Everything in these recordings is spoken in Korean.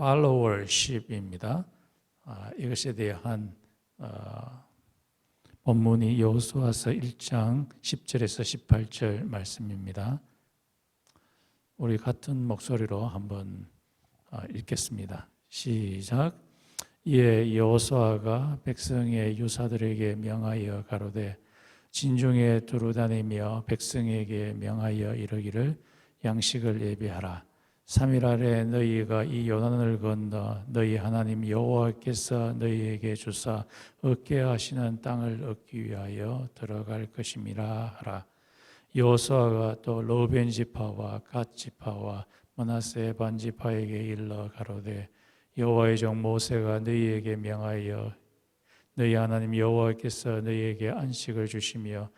followership입니다. 이것에 대한 본문이 여호수아서 1장 10절에서 18절 말씀입니다. 우리 같은 목소리로 한번 읽겠습니다. 시작. 이에 여호수아가 백성의 유사들에게 명하여 가로되 진중에 두루 다니며 백성에게 명하여 이르기를 양식을 예비하라. 3일 아래 너희가 이 요단을 건너 너희 하나님 여호와께서 너희에게 주사 얻게 하시는 땅을 얻기 위하여 들어갈 것임이라 하라. 여호수아가 또 르우벤 지파와 갓 지파와 므낫세 반 지파에게 일러 가로되 여호와의 종 모세가 너희에게 명하여 너희 하나님 여호와께서 너희에게 안식을 주시며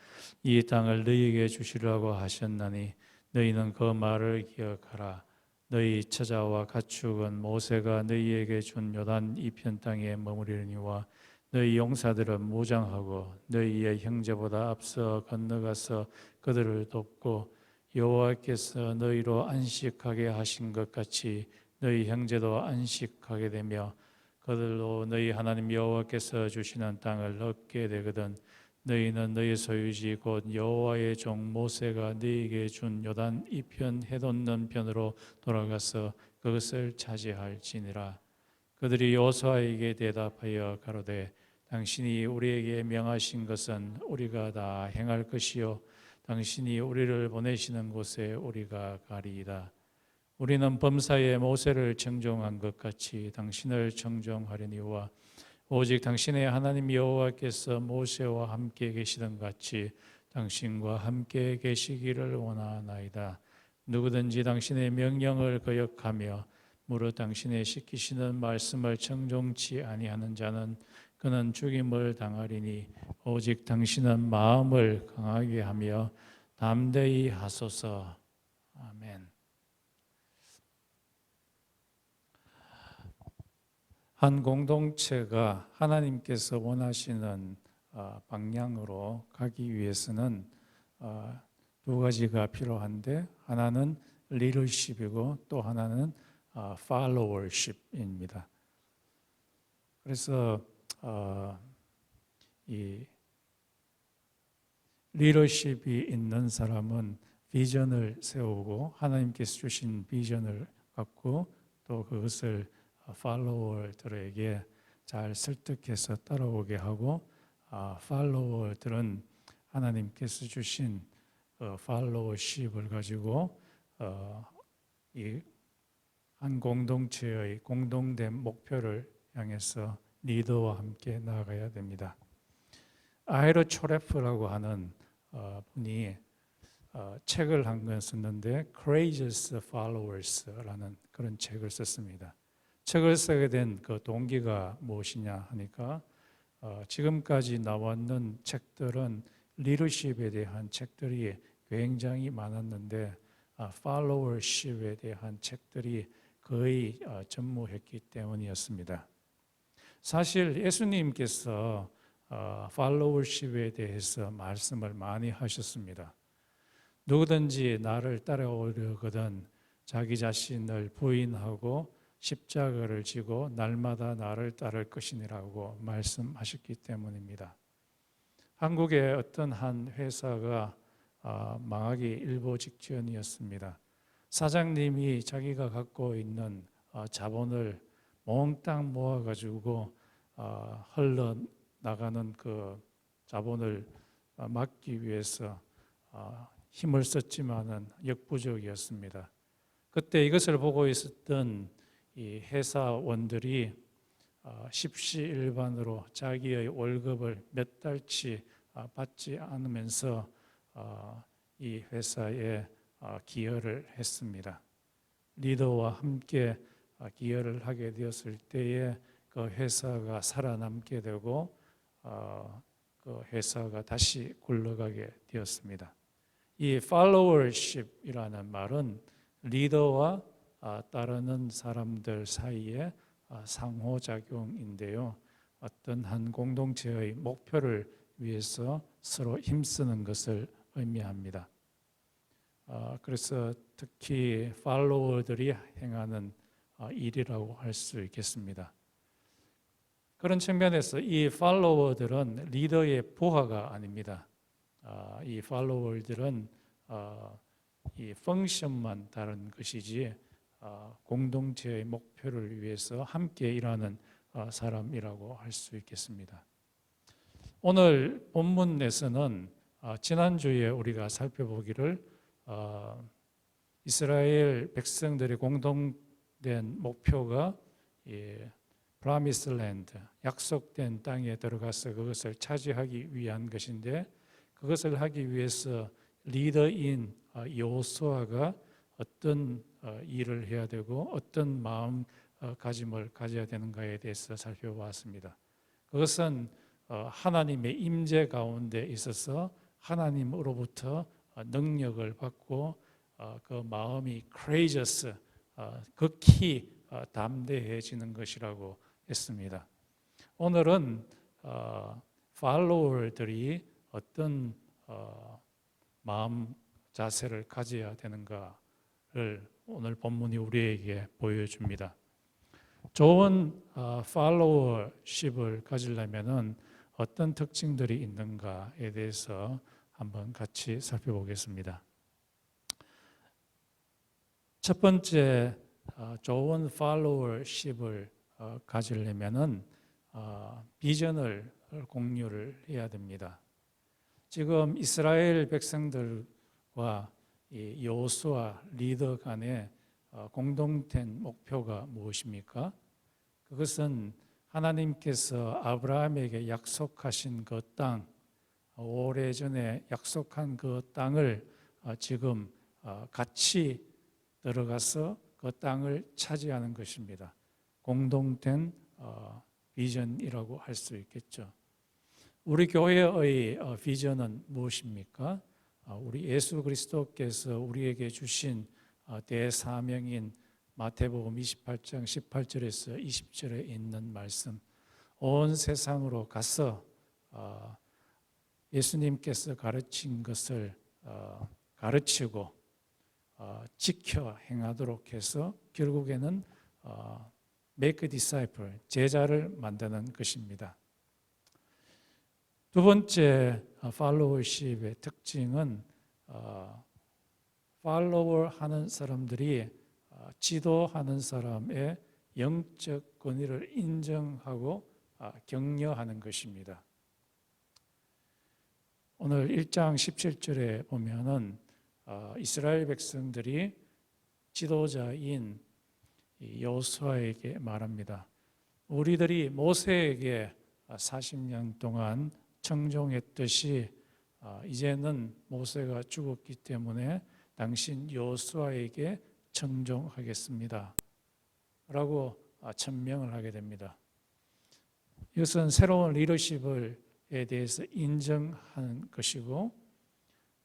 이 땅을 너희에게 주시라고 하셨나니 너희는 그 말을 기억하라. 너희 처자와 가축은 모세가 너희에게 준 요단 이편 땅에 머무르니와 너희 용사들은 무장하고 너희의 형제보다 앞서 건너가서 그들을 돕고 여호와께서 너희로 안식하게 하신 것 같이 너희 형제도 안식하게 되며 그들로 너희 하나님 여호와께서 주시는 땅을 얻게 되거든 너희는 너희 소유지 곧 여호와의 종 모세가 너희에게 준 요단 이편 해돋는 편으로 돌아가서 그것을 차지할지니라. 그들이 여호수아에게 대답하여 가로되 당신이 우리에게 명하신 것은 우리가 다 행할 것이요 당신이 우리를 보내시는 곳에 우리가 가리이다. 우리는 범사에 모세를 청종한 것 같이 당신을 청종하려니와 오직 당신의 하나님 여호와께서 모세와 함께 계시던 같이 당신과 함께 계시기를 원하나이다. 누구든지 당신의 명령을 거역하며 무릇 당신의 시키시는 말씀을 청종치 아니하는 자는 그는 죽임을 당하리니 오직 당신은 마음을 강하게 하며 담대히 하소서. 아멘. 한 공동체가 하나님께서 원하시는 방향으로 가기 위해서는 두 가지가 필요한데 하나는 리더십이고 또 하나는 followership입니다. 그래서 이 리더십이 있는 사람은 비전을 세우고 하나님께서 주신 비전을 갖고 또 그것을 팔로워들에게 잘 설득해서 따라오게 하고 팔로워들은 하나님께서 주신 팔로워십을 가지고 이 한 공동체의 공동된 목표를 향해서 리더와 함께 나아가야 됩니다. 아이로 초레프라고 하는 분이 책을 한 권 썼는데 Courageous Followers라는 그런 책을 썼습니다. 책을 쓰게 된 그 동기가 무엇이냐 하니까 지금까지 나왔는 책들은 리더십에 대한 책들이 굉장히 많았는데 팔로워십에 대한 책들이 거의 전무했기 때문이었습니다. 사실 예수님께서 팔로워십에 대해서 말씀을 많이 하셨습니다. 누구든지 나를 따라오려거든 자기 자신을 부인하고 십자가를 지고 날마다 나를 따를 것이니라고 말씀하셨기 때문입니다. 한국의 어떤 한 회사가 망하기 일보 직전이었습니다. 사장님이 자기가 갖고 있는 자본을 몽땅 모아가지고 흘러나가는 그 자본을 막기 위해서 힘을 썼지만은 역부족이었습니다. 그때 이것을 보고 있었던 이 회사원들이 십시일반으로 자기의 월급을 몇 달치 받지 않으면서 이 회사에 기여를 했습니다. 리더와 함께 기여를 하게 되었을 때에 그 회사가 살아남게 되고 그 회사가 다시 굴러가게 되었습니다. 이 followership이라는 말은 리더와 따르는 사람들 사이의 상호작용인데요. 어떤 한 공동체의 목표를 위해서 서로 힘쓰는 것을 의미합니다. 그래서 특히 팔로워들이 행하는 일이라고 할 수 있겠습니다. 그런 측면에서 이 팔로워들은 리더의 부하가 아닙니다. 이 팔로워들은 이 펑션만 다른 것이지 공동체의 목표를 위해서 함께 일하는 사람이라고 할 수 있겠습니다. 오늘 본문에서는 지난주에 우리가 살펴보기를 이스라엘 백성들의 공동된 목표가 프라미스 랜드, 약속된 땅에 들어가서 그것을 차지하기 위한 것인데, 그것을 하기 위해서 리더인 여호수아가 어떤 일을 해야 되고 어떤 마음가짐을 가져야 되는가에 대해서 살펴보았습니다. 그것은 하나님의 임재 가운데 있어서 하나님으로부터 능력을 받고 그 마음이 courageous, 극히 담대해지는 것이라고 했습니다. 오늘은 팔로워들이 어떤 마음 자세를 가져야 되는가를 오늘 본문이 우리에게 보여줍니다. 좋은 팔로워십을 가지려면 어떤 특징들이 있는가에 대해서 한번 같이 살펴보겠습니다. 첫 번째, 좋은 팔로워십을 가지려면 비전을 공유를 해야 됩니다. 지금 이스라엘 백성들과 여호수아 리더 간의 공동된 목표가 무엇입니까? 그것은 하나님께서 아브라함에게 약속하신 그 땅, 오래전에 약속한 그 땅을 지금 같이 들어가서 그 땅을 차지하는 것입니다. 공동된 비전이라고 할 수 있겠죠. 우리 교회의 비전은 무엇입니까? 우리 예수 그리스도께서 우리에게 주신 대사명인 마태복음 28장 18절에서 20절에 있는 말씀, 온 세상으로 가서 예수님께서 가르친 것을 가르치고 지켜 행하도록 해서 결국에는 make a disciple, 제자를 만드는 것입니다. 두 번째 팔로워십의 특징은 팔로워하는 사람들이 지도하는 사람의 영적 권위를 인정하고 격려하는 것입니다. 오늘 1장 17절에 보면은 이스라엘 백성들이 지도자인 여호수아에게 말합니다. 우리들이 모세에게 40년 동안 청종했듯이 이제는 모세가 죽었기 때문에 당신 여호수아에게 청종하겠습니다 라고 천명을 하게 됩니다. 이것은 새로운 리더십에 대해서 인정하는 것이고,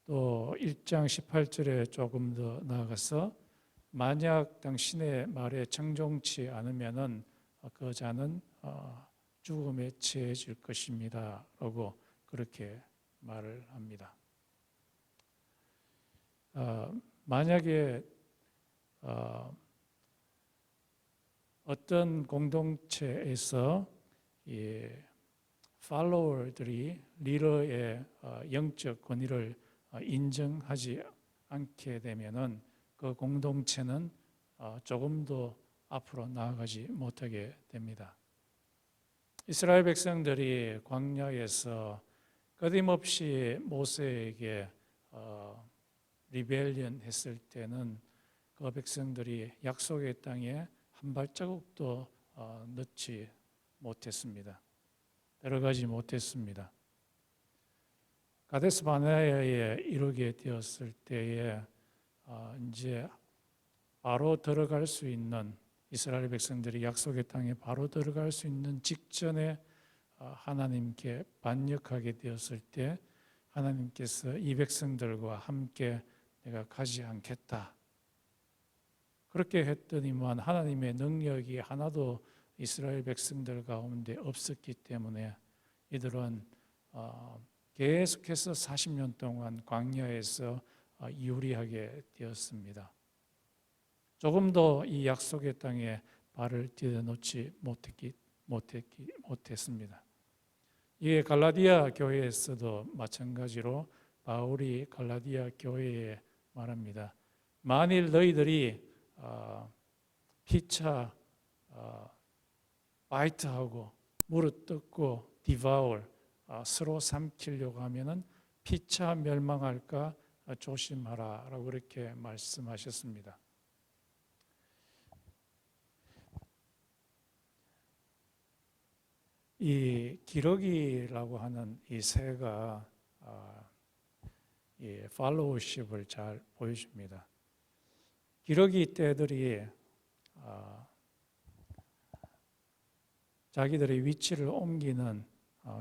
또 1장 18절에 조금 더 나아가서 만약 당신의 말에 청종치 않으면은 그 자는 죽음에 처해질 것입니다 라고 그렇게 말을 합니다. 만약에 어떤 공동체에서 이 팔로워들이 리더의 영적 권위를 인정하지 않게 되면은 그 공동체는 조금도 앞으로 나아가지 못하게 됩니다. 이스라엘 백성들이 광야에서 끊임없이 모세에게 리벨리언 했을 때는 그 백성들이 약속의 땅에 한 발자국도 넣지 못했습니다. 들어가지 못했습니다. 가데스 바네아에 이르게 되었을 때에 이제 바로 들어갈 수 있는, 이스라엘 백성들이 약속의 땅에 바로 들어갈 수 있는 직전에 하나님께 반역하게 되었을 때 하나님께서 이 백성들과 함께 내가 가지 않겠다 그렇게 했더니만 하나님의 능력이 하나도 이스라엘 백성들 가운데 없었기 때문에 이들은 계속해서 40년 동안 광야에서 유리하게 되었습니다. 조금 더 이 약속의 땅에 발을 디뎌놓지 못했습니다. 이게 갈라디아 교회에서도 마찬가지로 바울이 갈라디아 교회에 말합니다. 만일 너희들이 피차 바이트하고 무릇뜯고 디바울 서로 삼키려고 하면은 피차 멸망할까 조심하라라고 그렇게 말씀하셨습니다. 이 기러기라고 하는 이 새가 이 팔로우십을 잘 보여줍니다. 기러기 떼들이 자기들의 위치를 옮기는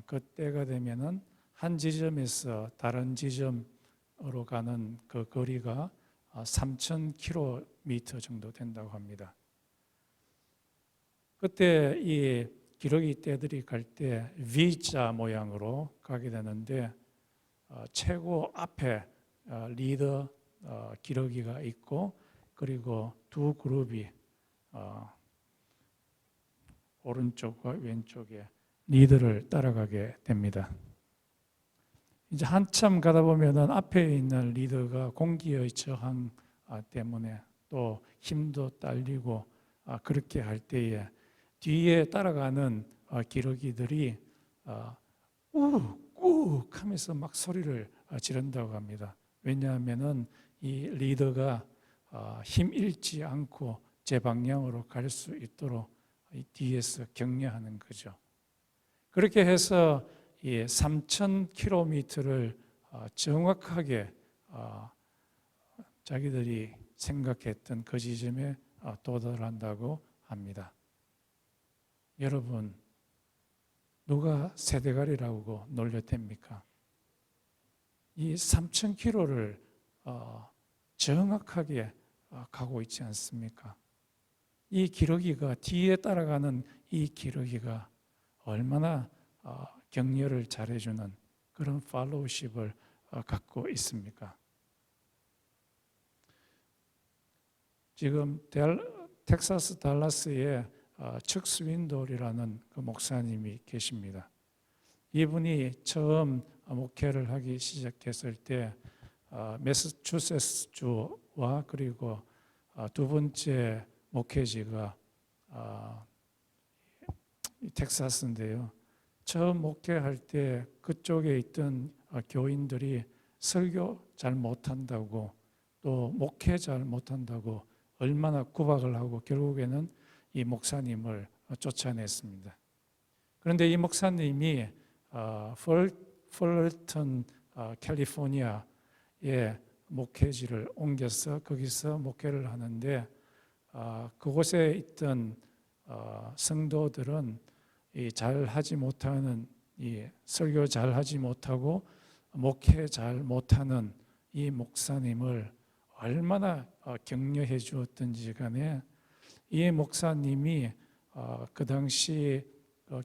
그 때가 되면은 한 지점에서 다른 지점으로 가는 그 거리가 3,000km 정도 된다고 합니다. 그때 이 기러기 떼들이 갈 때 V자 모양으로 가게 되는데 최고 앞에 리더 기러기가 있고 그리고 두 그룹이 오른쪽과 왼쪽에 리더를 따라가게 됩니다. 이제 한참 가다 보면은 앞에 있는 리더가 공기의 저항 때문에 또 힘도 딸리고 그렇게 할 때에 뒤에 따라가는 기러기들이 꾹꾹 하면서 막 소리를 지른다고 합니다. 왜냐하면은 이 리더가 힘 잃지 않고 제 방향으로 갈 수 있도록 뒤에서 격려하는 거죠. 그렇게 해서 이 3,000km를 정확하게 자기들이 생각했던 그 지점에 도달한다고 합니다. 여러분, 누가 세대가리라고 놀렸답니까? 이 3,000km를 정확하게 가고 있지 않습니까? 이 기러기가 뒤에 따라가는 이 기러기가 얼마나 격려를 잘해주는 그런 팔로우십을 갖고 있습니까? 지금 텍사스 달라스에 척 스윈돌이라는 그 목사님이 계십니다. 이분이 처음 목회를 하기 시작했을 때 매사추세츠 주와 그리고 두 번째 목회지가 텍사스인데요. 처음 목회할 때 그쪽에 있던 교인들이 설교 잘 못한다고 또 목회 잘 못한다고 얼마나 구박을 하고 결국에는 이 목사님을 쫓아냈습니다. 그런데 이 목사님이 풀턴 캘리포니아에 목회지를 옮겨서 거기서 목회를 하는데 그곳에 있던 성도들은 잘하지 못하는 이 설교 잘하지 못하고 목회 잘 못하는 이 목사님을 얼마나 격려해 주었던지 간에 이 목사님이 그 당시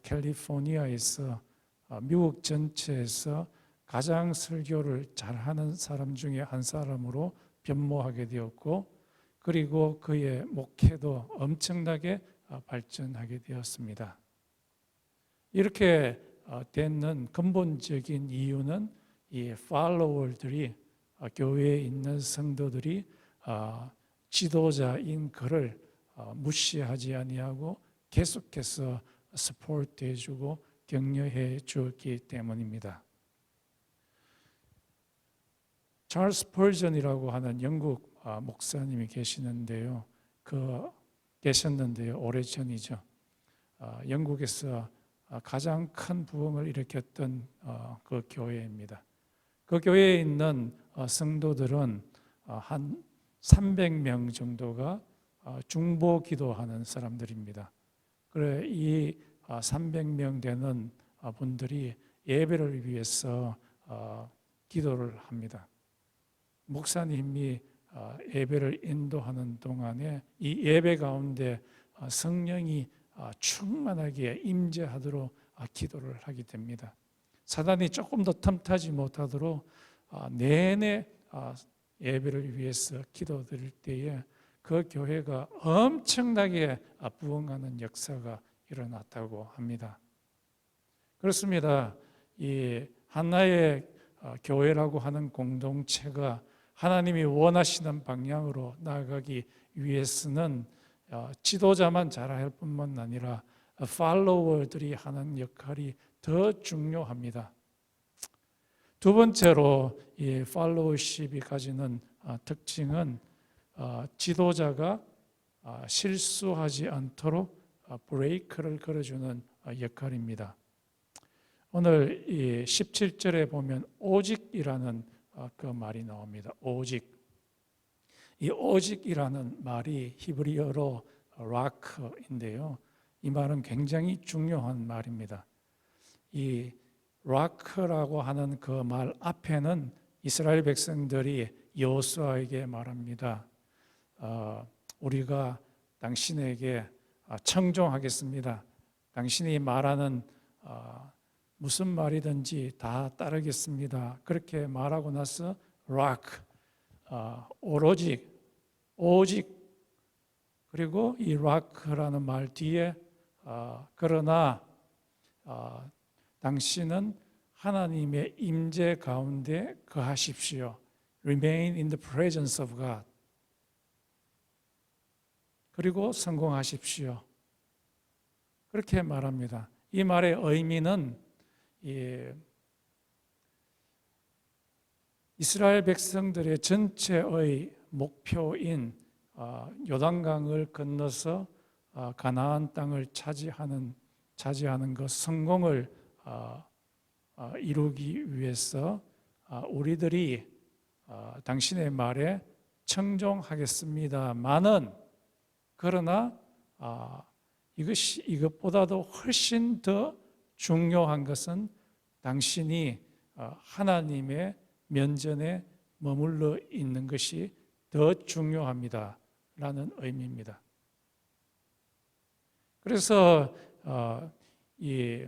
캘리포니아에서 미국 전체에서 가장 설교를 잘하는 사람 중에 한 사람으로 변모하게 되었고 그리고 그의 목회도 엄청나게 발전하게 되었습니다. 이렇게 되는 근본적인 이유는 이 팔로워들이 교회에 있는 성도들이 지도자인 그를 무시하지 아니하고 계속해서 서포트해 주고 격려해 주었기 때문입니다. 찰스 스퍼전이라고 하는 영국 목사님이 계셨는데요. 오래전이죠. 영국에서 가장 큰 부흥을 일으켰던 그 교회입니다. 그 교회에 있는 성도들은 한 300명 정도가 중보 기도하는 사람들입니다. 그래 이 300명 되는 분들이 예배를 위해서 기도를 합니다. 목사님이 예배를 인도하는 동안에 이 예배 가운데 성령이 충만하게 임재하도록 기도를 하게 됩니다. 사단이 조금 더 틈타지 못하도록 내내 예배를 위해서 기도드릴 때에 그 교회가 엄청나게 부흥하는 역사가 일어났다고 합니다. 그렇습니다. 이 하나의 교회라고 하는 공동체가 하나님이 원하시는 방향으로 나아가기 위해서는 지도자만 잘할 뿐만 아니라 팔로워들이 하는 역할이 더 중요합니다. 두 번째로 이 팔로우십이 가지는 특징은 지도자가 실수하지 않도록 브레이크를 걸어주는 역할입니다. 오늘 이 17절에 보면 오직이라는 그 말이 나옵니다. 오직. 이 오직이라는 말이 히브리어로 락인데요. 이 말은 굉장히 중요한 말입니다. 이 락라고 하는 그 말 앞에는 이스라엘 백성들이 여호수아에게 말합니다. 우리가 당신에게 청종하겠습니다. 당신이 말하는 무슨 말이든지 다 따르겠습니다. 그렇게 말하고 나서 오로지, 오직, 그리고 이 락라는 말 뒤에 그러나 당신은 하나님의 임재 가운데 거하십시오. Remain in the presence of God. 그리고 성공하십시오. 그렇게 말합니다. 이 말의 의미는 이스라엘 백성들의 전체의 목표인 요단강을 건너서 가나안 땅을 차지하는 그 성공을 이루기 위해서 우리들이 당신의 말에 청종하겠습니다만은 그러나 이것보다도 훨씬 더 중요한 것은 당신이 하나님의 면전에 머물러 있는 것이 더 중요합니다 라는 의미입니다. 그래서 이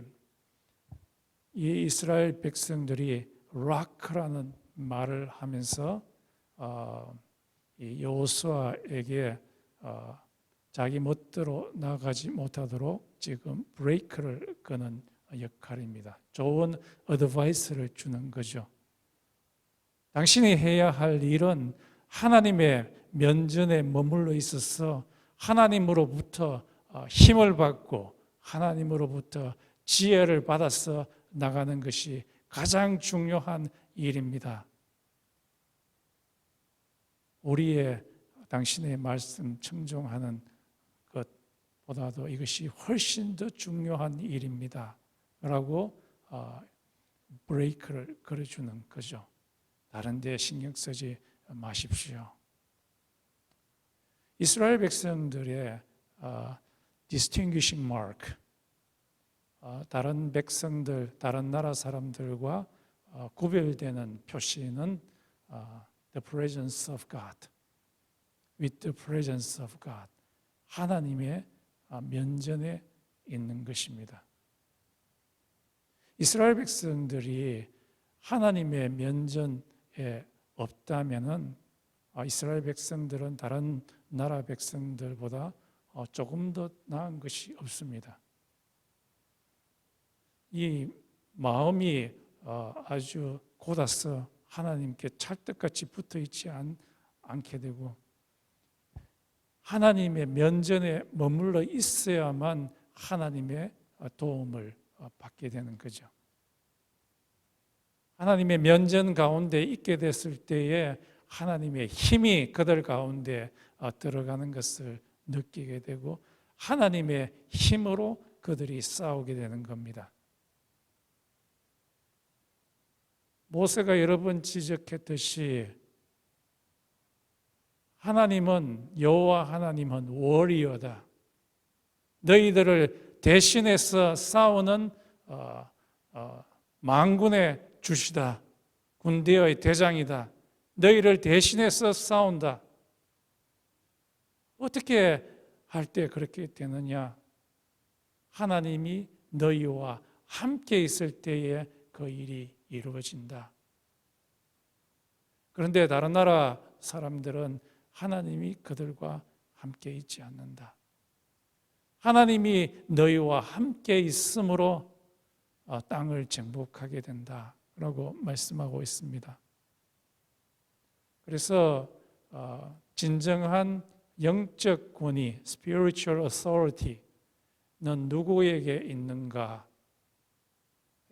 이스라엘 백성들이 락라는 말을 하면서 여호수아에게 자기 멋대로 나가지 못하도록 지금 브레이크를 끄는 역할입니다. 좋은 어드바이스를 주는 거죠. 당신이 해야 할 일은 하나님의 면전에 머물러 있어서 하나님으로부터 힘을 받고 하나님으로부터 지혜를 받아서 나가는 것이 가장 중요한 일입니다. 우리의 당신의 말씀 청종하는 것보다도 이것이 훨씬 더 중요한 일입니다 라고 브레이크를 걸어주는 거죠. 다른 데 신경 쓰지 마십시오. 이스라엘 백성들의 distinguishing mark, 다른 백성들, 다른 나라 사람들과 구별되는 표시는 the presence of God, with the presence of God, 하나님의 면전에 있는 것입니다. 이스라엘 백성들이 하나님의 면전에 없다면은 이스라엘 백성들은 다른 나라 백성들보다 조금 더 나은 것이 없습니다. 이 마음이 아주 곧아서 하나님께 찰떡같이 붙어 있지 않게 되고 하나님의 면전에 머물러 있어야만 하나님의 도움을 받게 되는 거죠. 하나님의 면전 가운데 있게 됐을 때에 하나님의 힘이 그들 가운데 들어가는 것을 느끼게 되고 하나님의 힘으로 그들이 싸우게 되는 겁니다. 모세가 여러 번 지적했듯이 여호와 하나님은 워리어다. 너희들을 대신해서 싸우는 만군의 주시다. 군대의 대장이다. 너희를 대신해서 싸운다. 어떻게 할 때 그렇게 되느냐? 하나님이 너희와 함께 있을 때에 그 일이 이루어진다. 그런데 다른 나라 사람들은 하나님이 그들과 함께 있지 않는다. 하나님이 너희와 함께 있으므로 땅을 정복하게 된다라고 말씀하고 있습니다. 그래서 진정한 영적 권위, spiritual authority는 누구에게 있는가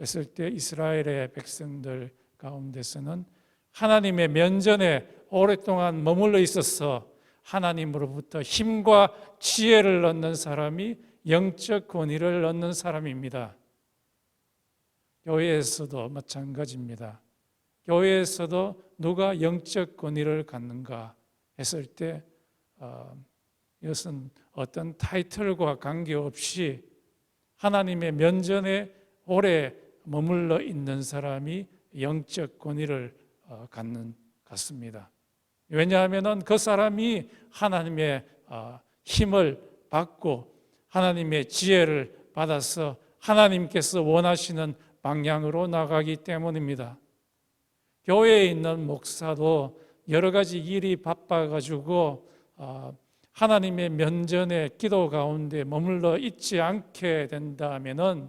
했을 때 이스라엘의 백성들 가운데서는 하나님의 면전에 오랫동안 머물러 있어서 하나님으로부터 힘과 지혜를 얻는 사람이 영적 권위를 얻는 사람입니다. 교회에서도 마찬가지입니다. 교회에서도 누가 영적 권위를 갖는가 했을 때 이것은 어떤 타이틀과 관계없이 하나님의 면전에 오래 머물러 있는 사람이 영적 권위를 갖는 같습니다. 왜냐하면 그 사람이 하나님의 힘을 받고 하나님의 지혜를 받아서 하나님께서 원하시는 방향으로 나가기 때문입니다. 교회에 있는 목사도 여러 가지 일이 바빠가지고 하나님의 면전에 기도 가운데 머물러 있지 않게 된다면은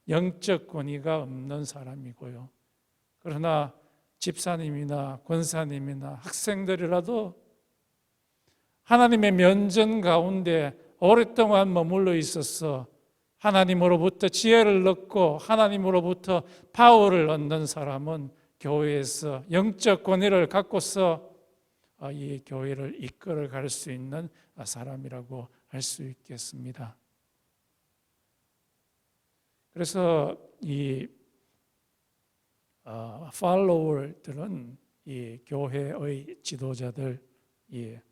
영적 권위가 없는 사람이고요. 그러나 집사님이나 권사님이나 학생들이라도 하나님의 면전 가운데 오랫동안 머물러 있어서 하나님으로부터 지혜를 얻고 하나님으로부터 파워를 얻는 사람은 교회에서 영적 권위를 갖고서 이 교회를 이끌어 갈 수 있는 사람이라고 할 수 있겠습니다. 그래서 이 팔로워들은 이 교회의 지도자들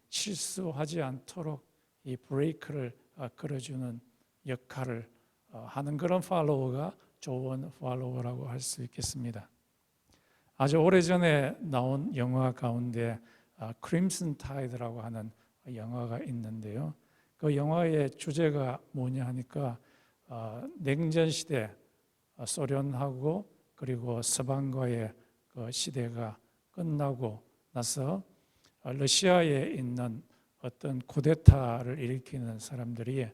실수하지 않도록 이 브레이크를 걸어주는 역할을 하는 그런 팔로워가 좋은 팔로워라고 할 수 있겠습니다. 아주 오래전에 나온 영화 가운데 크림슨 타이드라고 하는 영화가 있는데요. 그 영화의 주제가 뭐냐 하니까 냉전 시대 소련하고 그리고 서방과의 그 시대가 끝나고 나서 러시아에 있는 어떤 쿠데타를 일으키는 사람들이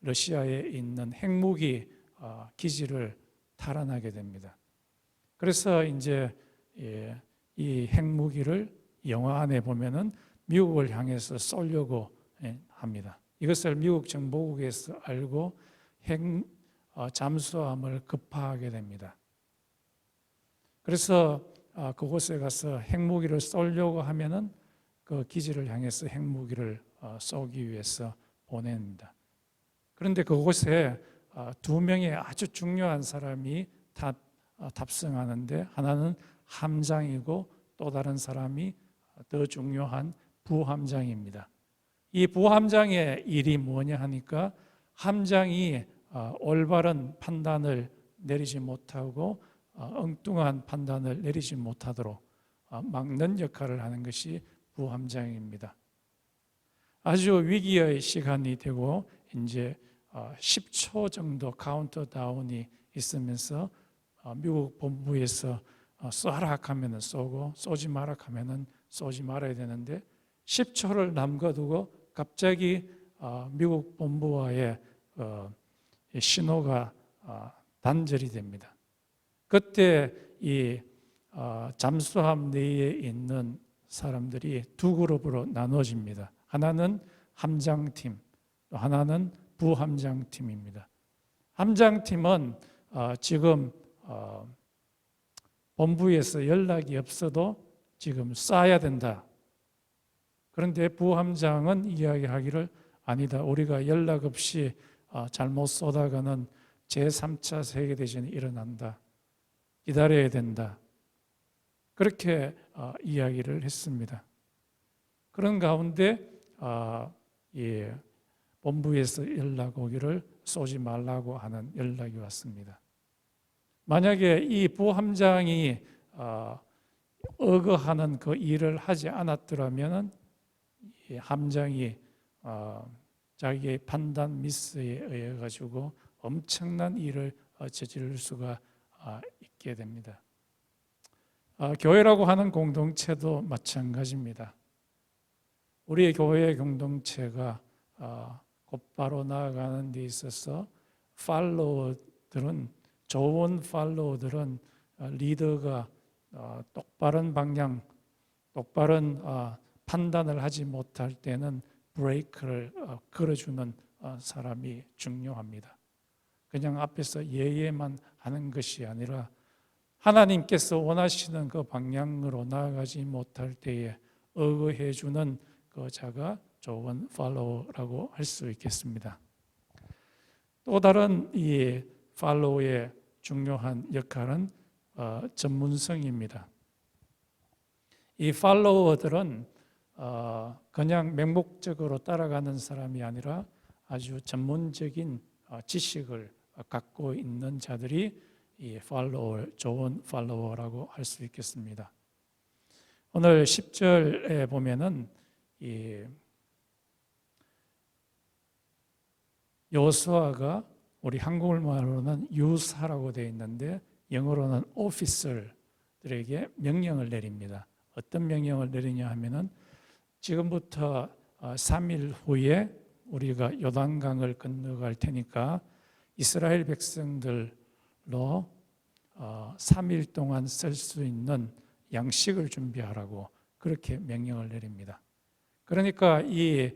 러시아에 있는 핵무기 기지를 탈환하게 됩니다. 그래서 이제 이 핵무기를 영화 안에 보면은 미국을 향해서 쏘려고 합니다. 이것을 미국 정보국에서 알고 핵 잠수함을 급파하게 됩니다. 그래서 그곳에 가서 핵무기를 쏘려고 하면은 그 기지를 향해서 핵무기를 쏘기 위해서 보냅니다. 그런데 그곳에 두 명의 아주 중요한 사람이 탑승하는데 하나는 함장이고 또 다른 사람이 더 중요한 부함장입니다. 이 부함장의 일이 뭐냐 하니까 함장이 올바른 판단을 내리지 못하고 엉뚱한 판단을 내리지 못하도록 막는 역할을 하는 것이 부함장입니다. 아주 위기의 시간이 되고 이제 10초 정도 카운트다운이 있으면서 미국 본부에서 쏘라 하면 쏘고 쏘지 마라 하면 쏘지 말아야 되는데 10초를 남겨두고 갑자기 미국 본부와의 신호가 단절이 됩니다. 그때 이 잠수함 내에 있는 사람들이 두 그룹으로 나눠집니다. 하나는 함장팀, 또 하나는 부함장팀입니다. 함장팀은 지금 본부에서 연락이 없어도 지금 쏴야 된다. 그런데 부함장은 이야기하기를 아니다. 우리가 연락 없이 잘못 쏘다가는 제3차 세계대전이 일어난다. 기다려야 된다. 그렇게 이야기를 했습니다. 그런 가운데 본부에서 연락 오기를 쏘지 말라고 하는 연락이 왔습니다. 만약에 이 부함장이 억어하는 그 일을 하지 않았더라면 이 함장이 자기의 판단 미스에 의해 가지고 엄청난 일을 저지를 수가 있게 됩니다. 교회라고 하는 공동체도 마찬가지입니다. 우리 교회 공동체가 곧바로 나아가는 데 있어서 좋은 팔로워들은 리더가 똑바른 방향, 똑바른 판단을 하지 못할 때는 브레이크를 걸어주는 사람이 중요합니다. 그냥 앞에서 예예만 하는 것이 아니라 하나님께서 원하시는 그 방향으로 나아가지 못할 때에 어거해 주는 그 자가 좋은 팔로워라고 할 수 있겠습니다. 또 다른 이 팔로워의 중요한 역할은 전문성입니다. 이 팔로워들은 그냥 맹목적으로 따라가는 사람이 아니라 아주 전문적인 지식을 갖고 있는 자들이 이 좋은 팔로워라고 할 수 있겠습니다. 오늘 10절에 보면은 이 여호수아가 우리 한국말로는 유사라고 되어 있는데 영어로는 오피서들에게 명령을 내립니다. 어떤 명령을 내리냐 하면은 지금부터 3일 후에 우리가 요단강을 건너갈 테니까 이스라엘 백성들로 3일 동안 쓸 수 있는 양식을 준비하라고 그렇게 명령을 내립니다. 그러니까 이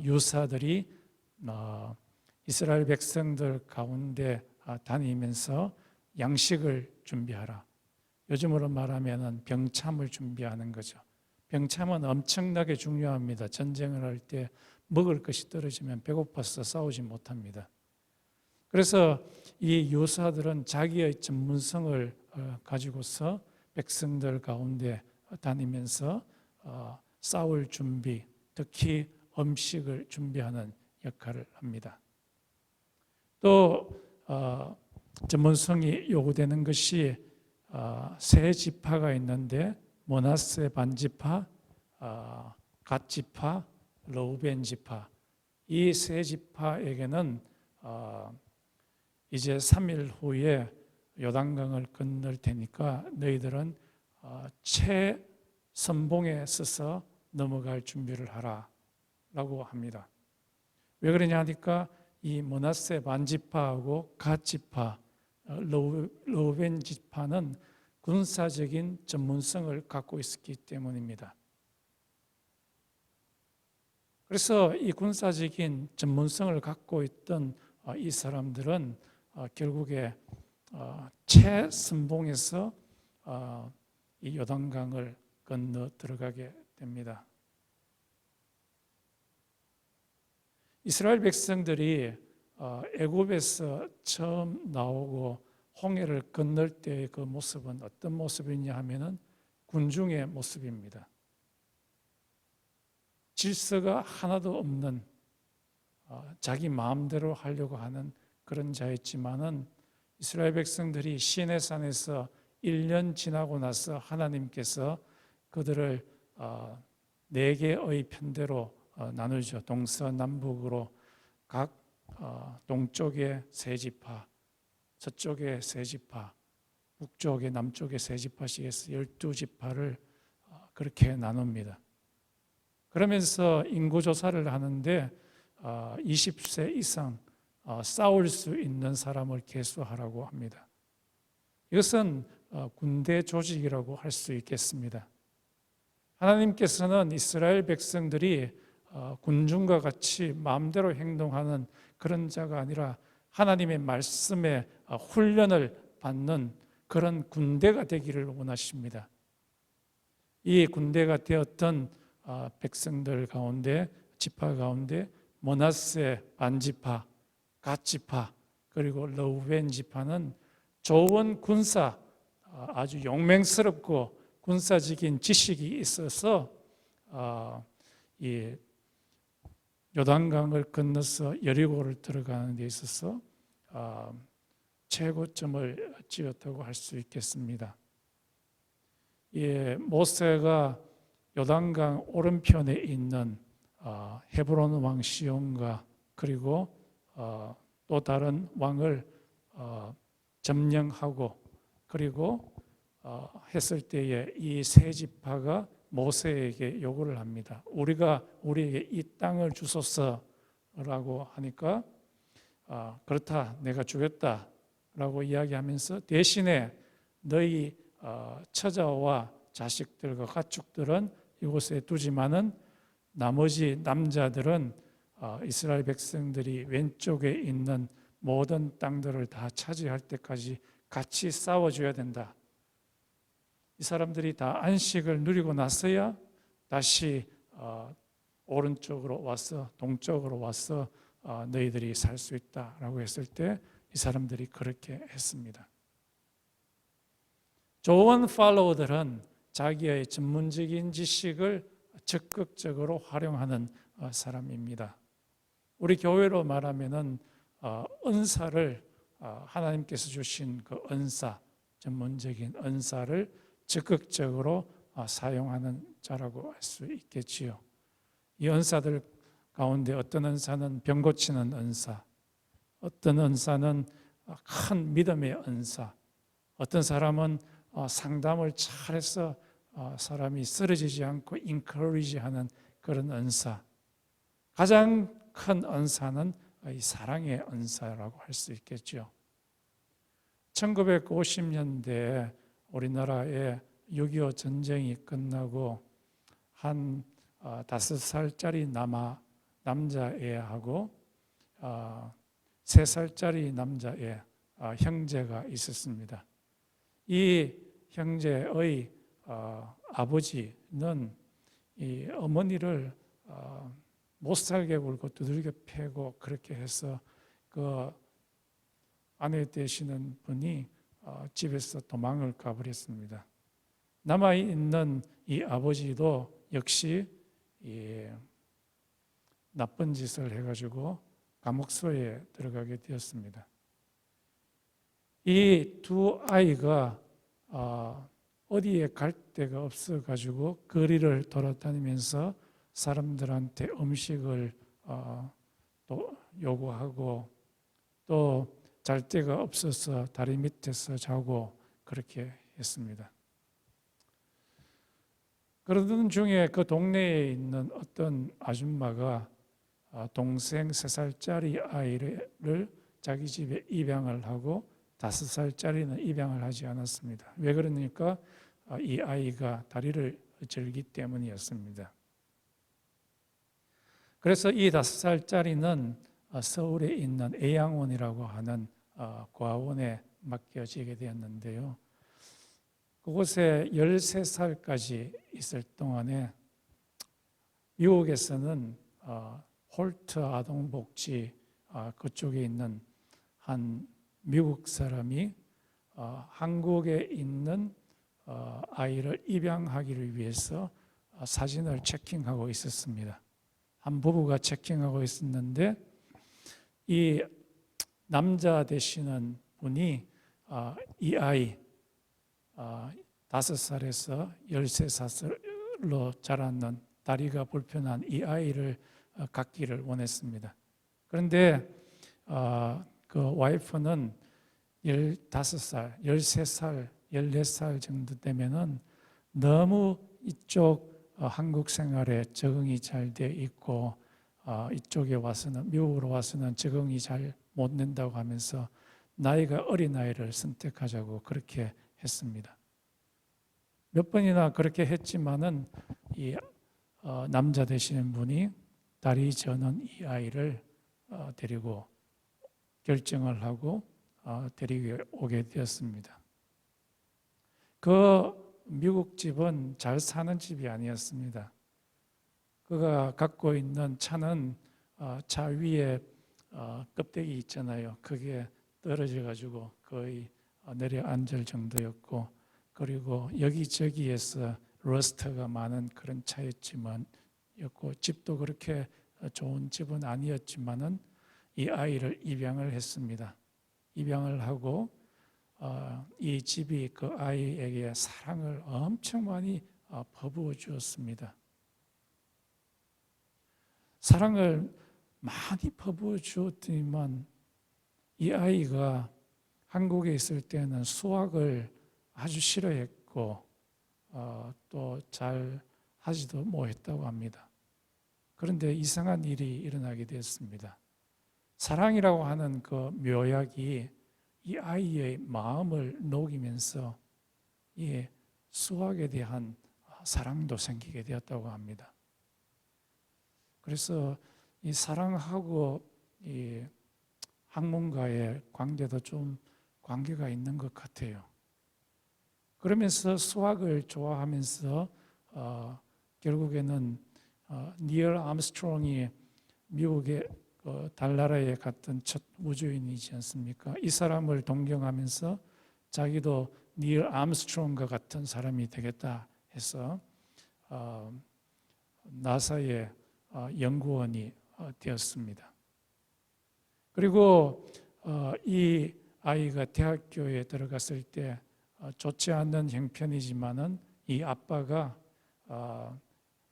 유사들이 이스라엘 백성들 가운데 다니면서 양식을 준비하라. 요즘으로 말하면 병참을 준비하는 거죠. 병참은 엄청나게 중요합니다. 전쟁을 할 때 먹을 것이 떨어지면 배고파서 싸우지 못합니다. 그래서 이 요사들은 자기의 전문성을 가지고서 백성들 가운데 다니면서 싸울 준비, 특히 음식을 준비하는 역할을 합니다. 또 전문성이 요구되는 것이 세 지파가 있는데 므낫세 반지파, 갓 지파, 르우벤 지파, 이 세 지파에게는 이제 3일 후에 요단강을 건널 테니까 너희들은 최선봉에 서서 넘어갈 준비를 하라라고 합니다. 왜 그러냐 하니까 이 므낫세 반지파하고 갓 지파, 르우벤 지파는 군사적인 전문성을 갖고 있었기 때문입니다. 그래서 이 군사적인 전문성을 갖고 있던 이 사람들은 결국에 최선봉에서 이 요단강을 건너 들어가게 됩니다. 이스라엘 백성들이 애굽에서 처음 나오고 홍해를 건널 때의 그 모습은 어떤 모습이냐 하면은 군중의 모습입니다. 질서가 하나도 없는 자기 마음대로 하려고 하는 그런 자였지만은 이스라엘 백성들이 시내산에서 1년 지나고 나서 하나님께서 그들을 4개의 편대로 나누죠. 동서남북으로 각 동쪽에 3지파, 서쪽에 3지파, 북쪽에 남쪽에 3지파씩 해서 12지파를 그렇게 나눕니다. 그러면서 인구조사를 하는데 20세 이상 싸울 수 있는 사람을 계수하라고 합니다. 이것은 군대 조직이라고 할 수 있겠습니다. 하나님께서는 이스라엘 백성들이 군중과 같이 마음대로 행동하는 그런 자가 아니라 하나님의 말씀에 훈련을 받는 그런 군대가 되기를 원하십니다. 이 군대가 되었던 백성들 가운데, 지파 가운데 므낫세 반지파, 갓 지파, 그리고 르우벤 지파는 좋은 군사, 아주 용맹스럽고 군사적인 지식이 있어서 이 요단강을 건너서 여리고를 들어가는 데 있어서 최고점을 찍었다고 할 수 있겠습니다. 모세가 요단강 오른편에 있는 헤브론 왕 시온과 그리고 또 다른 왕을 점령하고 그리고 했을 때에 이 세 지파가 모세에게 요구를 합니다. 우리에게 이 땅을 주소서라고 하니까 그렇다, 내가 주겠다라고 이야기하면서 대신에 너희 처자와 자식들과 가축들은 이곳에 두지만은 나머지 남자들은 이스라엘 백성들이 왼쪽에 있는 모든 땅들을 다 차지할 때까지 같이 싸워줘야 된다. 이 사람들이 다 안식을 누리고 나서야 다시 오른쪽으로 와서 동쪽으로 와서 너희들이 살 수 있다라고 했을 때 이 사람들이 그렇게 했습니다. 좋은 팔로워들은 자기의 전문적인 지식을 적극적으로 활용하는 사람입니다. 우리 교회로 말하면은 은사를 하나님께서 주신 그 은사, 전문적인 은사를 적극적으로 사용하는 자라고 할 수 있겠지요. 이 은사들 가운데 어떤 은사는 병 고치는 은사, 어떤 은사는 큰 믿음의 은사, 어떤 사람은 상담을 잘해서 사람이 쓰러지지 않고 인커리지하는 그런 은사. 가장 큰 은사는 이 사랑의 은사라고 할 수 있겠죠. 1950년대에 우리나라에 6.25 전쟁이 끝나고 한 5살짜리 남자애하고 3살짜리 남자애 형제가 있었습니다. 이 형제의 아버지는 이 어머니를 못 살게 굴고 두들겨 패고 그렇게 해서 그 아내 되시는 분이 집에서 도망을 가버렸습니다. 남아있는 이 아버지도 역시 나쁜 짓을 해가지고 감옥소에 들어가게 되었습니다. 이 두 아이가 어디에 갈 데가 없어가지고 거리를 돌아다니면서 사람들한테 음식을 또 요구하고 또 잘 데가 없어서 다리 밑에서 자고 그렇게 했습니다. 그러던 중에 그 동네에 있는 어떤 아줌마가 동생 3살짜리 아이를 자기 집에 입양을 하고 5살짜리는 입양을 하지 않았습니다. 왜 그러니까 이 아이가 다리를 절기 때문이었습니다. 그래서 이 5살짜리는 서울에 있는 애양원이라고 하는 고아원에 맡겨지게 되었는데요. 그곳에 13살까지 있을 동안에 미국에서는 홀트 아동복지 그쪽에 있는 한 미국 사람이 한국에 있는 아이를 입양하기를 위해서 사진을 체킹하고 있었습니다. 한 부부가 체킹하고 있었는데 이 남자 되시는 분이 이 아이 5살에서 13살로 자라는 다리가 불편한 이 아이를 갖기를 원했습니다. 그런데 그 와이프는 15살, 13살, 14살 정도 되면은 너무 이쪽 한국 생활에 적응이 잘 돼 있고 이쪽에 와서는 미국으로 와서는 적응이 잘 못 된다고 하면서 나이가 어린 아이를 선택하자고 그렇게 했습니다. 몇 번이나 그렇게 했지만은 이 남자 되시는 분이 다리 저는 이 아이를 데리고 결정을 하고 데리고 오게 되었습니다. 그 미국 집은 잘 사는 집이 아니었습니다. 그가 갖고 있는 차는 차 위에 껍데기 있잖아요. 그게 떨어져 가지고 거의 내려앉을 정도였고, 그리고 여기저기에서 러스트가 많은 그런 차였지만 집도 그렇게 좋은 집은 아니었지만은 이 아이를 입양을 했습니다. 입양을 하고 이 집이 그 아이에게 사랑을 엄청 많이 퍼부어 주었습니다. 사랑을 많이 퍼부어 주었더니만 이 아이가 한국에 있을 때는 수학을 아주 싫어했고 또 잘 하지도 못했다고 합니다. 그런데 이상한 일이 일어나게 되었습니다. 사랑이라고 하는 그 묘약이 이 아이의 마음을 녹이면서 이 수학에 대한 사랑도 생기게 되었다고 합니다. 그래서 이 사랑하고 이 학문과의 관계도 좀 관계가 있는 것 같아요. 그러면서 수학을 좋아하면서 결국에는 니얼 암스트롱이 미국의 달나라에 갔던 첫 우주인이지 않습니까? 이 사람을 동경하면서 자기도 니얼 암스트롱과 같은 사람이 되겠다 해서 나사의 연구원이 되었습니다. 그리고 이 아이가 대학교에 들어갔을 때 좋지 않은 형편이지만은 이 아빠가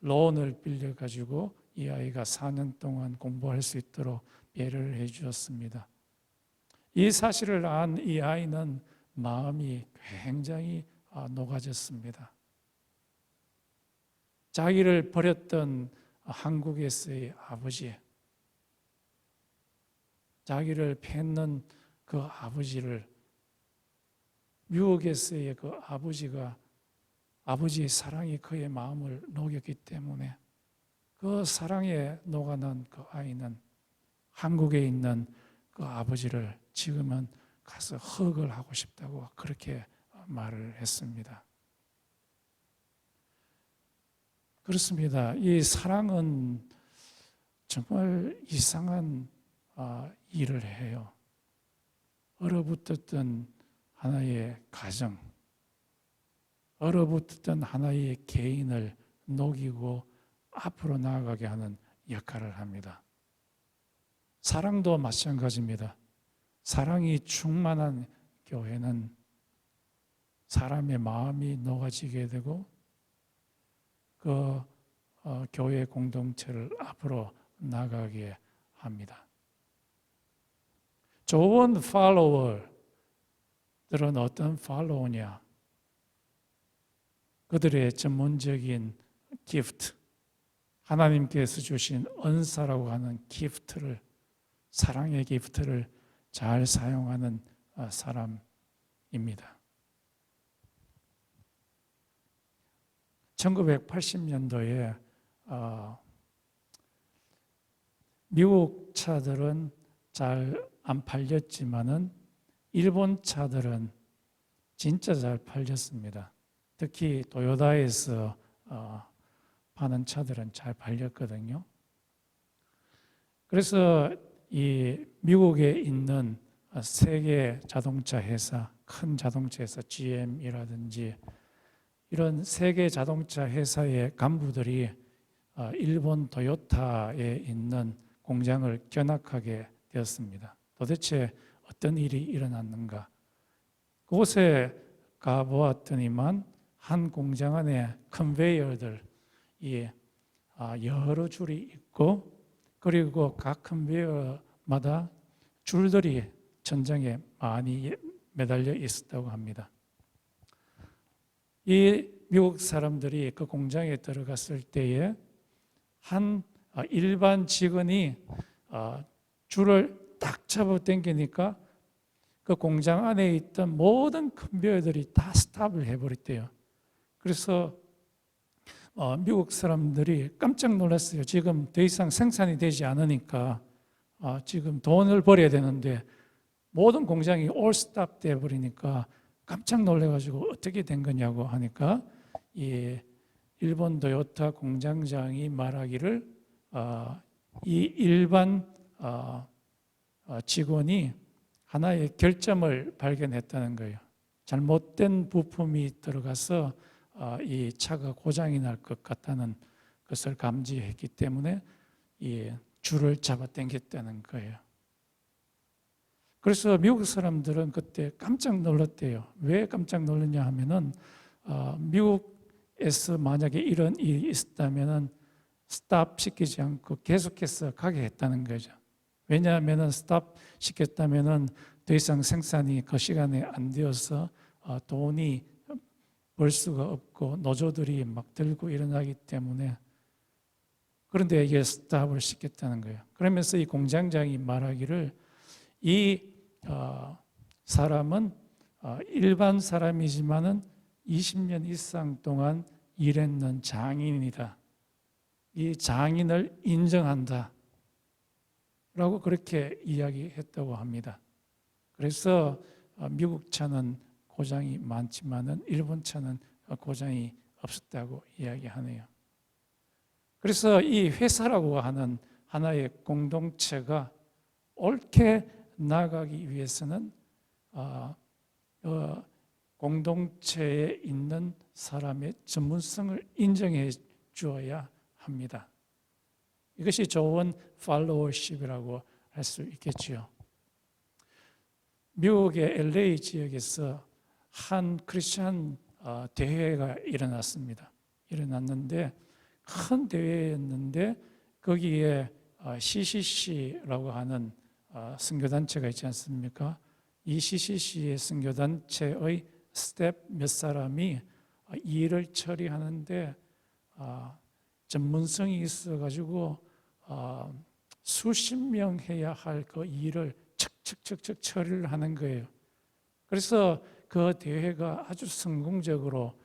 론을 빌려 가지고 이 아이가 4년 동안 공부할 수 있도록 배려를 해 주었습니다. 이 사실을 안 이 아이는 마음이 굉장히 녹아졌습니다. 자기를 버렸던 한국에서의 아버지, 자기를 팼는 그 아버지를 미국에서의 그 아버지의 사랑이 그의 마음을 녹였기 때문에 그 사랑에 녹아난 그 아이는 한국에 있는 그 아버지를 지금은 가서 허그를 하고 싶다고 그렇게 말을 했습니다. 그렇습니다. 이 사랑은 정말 이상한 일을 해요. 얼어붙었던 하나의 가정, 얼어붙었던 하나의 개인을 녹이고 앞으로 나아가게 하는 역할을 합니다. 사랑도 마찬가지입니다. 사랑이 충만한 교회는 사람의 마음이 녹아지게 되고 그 교회 공동체를 앞으로 나가게 합니다. 좋은 팔로워들은 어떤 팔로우냐? 그들의 전문적인 기프트, 하나님께서 주신 은사라고 하는 기프트를, 사랑의 기프트를 잘 사용하는 사람입니다. 1980년도에 미국 차들은 잘 안 팔렸지만은 일본 차들은 진짜 잘 팔렸습니다. 특히 토요타에서 파는 차들은 잘 팔렸거든요. 그래서 이 미국에 있는 세계 자동차 회사, 큰 자동차 회사 GM이라든지 이런 세계 자동차 회사의 간부들이 일본 토요타에 있는 공장을 견학하게 되었습니다. 도대체 어떤 일이 일어났는가? 그곳에 가보았더니만 한 공장 안에 컨베이어들이 여러 줄이 있고 그리고 각 컨베이어마다 줄들이 천장에 많이 매달려 있었다고 합니다. 이 미국 사람들이 그 공장에 들어갔을 때에 한 일반 직원이 줄을 딱 잡아 당기니까 그 공장 안에 있던 모든 컨베이어들이 다 스탑을 해버렸대요. 그래서 미국 사람들이 깜짝 놀랐어요. 지금 더 이상 생산이 되지 않으니까 지금 돈을 벌어야 되는데 모든 공장이 올 스탑 돼버리니까 깜짝 놀래가지고 어떻게 된 거냐고 하니까 이 일본 토요타 공장장이 말하기를 이 일반 직원이 하나의 결점을 발견했다는 거예요. 잘못된 부품이 들어가서 이 차가 고장이 날 것 같다는 것을 감지했기 때문에 이 줄을 잡아 당겼다는 거예요. 그래서 미국 사람들은 그때 깜짝 놀랐대요. 왜 깜짝 놀랐냐 하면은 미국에서 만약에 이런 일이 있었다면은 스탑 시키지 않고 계속해서 가게 했다는 거죠. 왜냐하면은 스탑 시켰다면은 더 이상 생산이 그 시간에 안 되어서 돈이 벌 수가 없고 노조들이 막 들고 일어나기 때문에, 그런데 이게 스탑을 시켰다는 거예요. 그러면서 이 공장장이 말하기를 이 사람은 일반 사람이지만은 20년 이상 동안 일했는 장인이다. 이 장인을 인정한다. 라고 그렇게 이야기했다고 합니다. 그래서 미국 차는 고장이 많지만은 일본 차는 고장이 없었다고 이야기하네요. 그래서 이 회사라고 하는 하나의 공동체가 옳게 나가기 위해서는 공동체에 있는 사람의 전문성을 인정해 주어야 합니다. 이것이 좋은 팔로워십이라고 할 수 있겠지요. 미국의 LA 지역에서 한 크리스천 대회가 일어났는데 큰 대회였는데 거기에 CCC라고 하는 선교단체가 있지 않습니까? 이 CCC의 선교단체의 스텝 몇 사람이 이 일을 처리하는데 전문성이 있어가지고 수십 명 해야 할 그 일을 척척척척 처리를 하는 거예요. 그래서 그 대회가 아주 성공적으로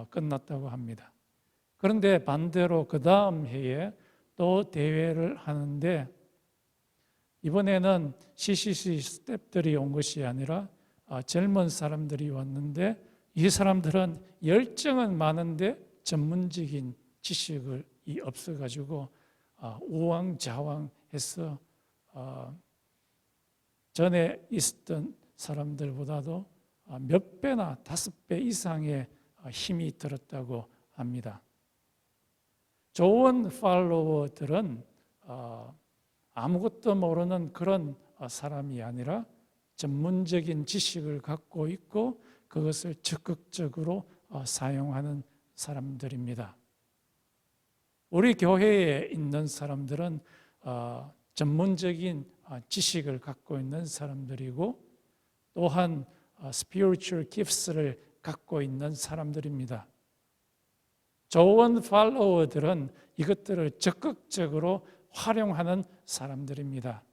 끝났다고 합니다. 그런데 반대로 그 다음 해에 또 대회를 하는데 이번에는 CCC 스태프들이 온 것이 아니라 젊은 사람들이 왔는데 이 사람들은 열정은 많은데 전문적인 지식이 없어가지고 우왕좌왕해서 전에 있었던 사람들보다도 몇 배나 5배 이상의 힘이 들었다고 합니다. 좋은 팔로워들은 아무것도 모르는 그런 사람이 아니라 전문적인 지식을 갖고 있고 그것을 적극적으로 사용하는 사람들입니다. 우리 교회에 있는 사람들은 전문적인 지식을 갖고 있는 사람들이고 또한 spiritual gifts를 갖고 있는 사람들입니다. 좋은 팔로워들은 이것들을 적극적으로 활용하는 사람들입니다.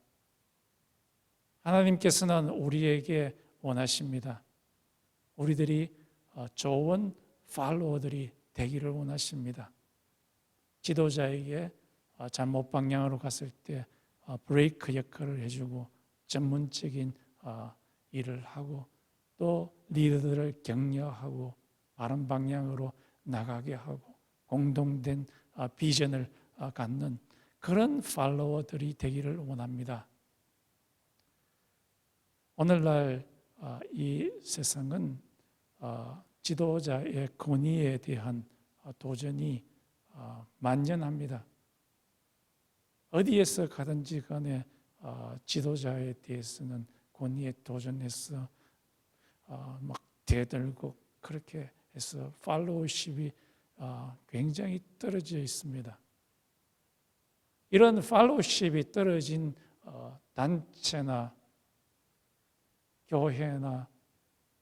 하나님께서는 우리에게 원하십니다. 우리들이 좋은 팔로워들이 되기를 원하십니다. 지도자에게 잘못 방향으로 갔을 때 브레이크 역할을 해주고 전문적인 일을 하고 또 리더들을 격려하고 바른 방향으로 나가게 하고 공동된 비전을 갖는 그런 팔로워들이 되기를 원합니다. 오늘날 이 세상은 지도자의 권위에 대한 도전이 만연합니다. 어디에서 가든지 간에 지도자에 대해서는 권위에 도전해서 막 대들고 그렇게 해서 팔로워십이 굉장히 떨어져 있습니다. 이런 팔로워십이 떨어진 단체나 교회나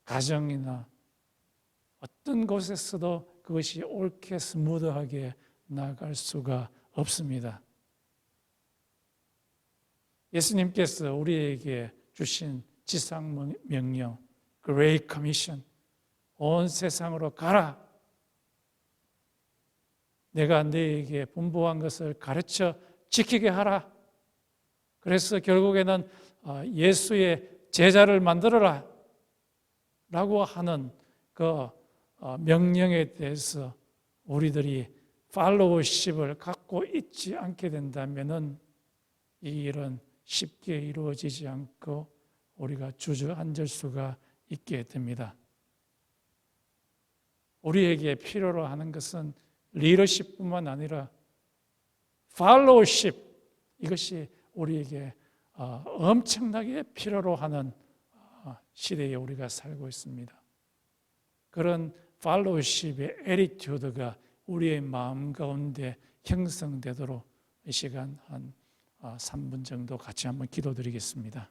가정이나 어떤 곳에서도 그것이 옳게 스무드하게 나갈 수가 없습니다. 예수님께서 우리에게 주신 지상명령, Great Commission, 온 세상으로 가라. 내가 너에게 분부한 것을 가르쳐 지키게 하라. 그래서 결국에는 예수의 제자를 만들어라 라고 하는 그 명령에 대해서 우리들이 팔로워십을 갖고 있지 않게 된다면은 이 일은 쉽게 이루어지지 않고 우리가 주저앉을 수가 있게 됩니다. 우리에게 필요로 하는 것은 리더십뿐만 아니라 팔로워십, 이것이 우리에게 엄청나게 필요로 하는 시대에 우리가 살고 있습니다. 그런 팔로워십의 애티튜드가 우리의 마음 가운데 형성되도록 이 시간 한 3분 정도 같이 한번 기도드리겠습니다.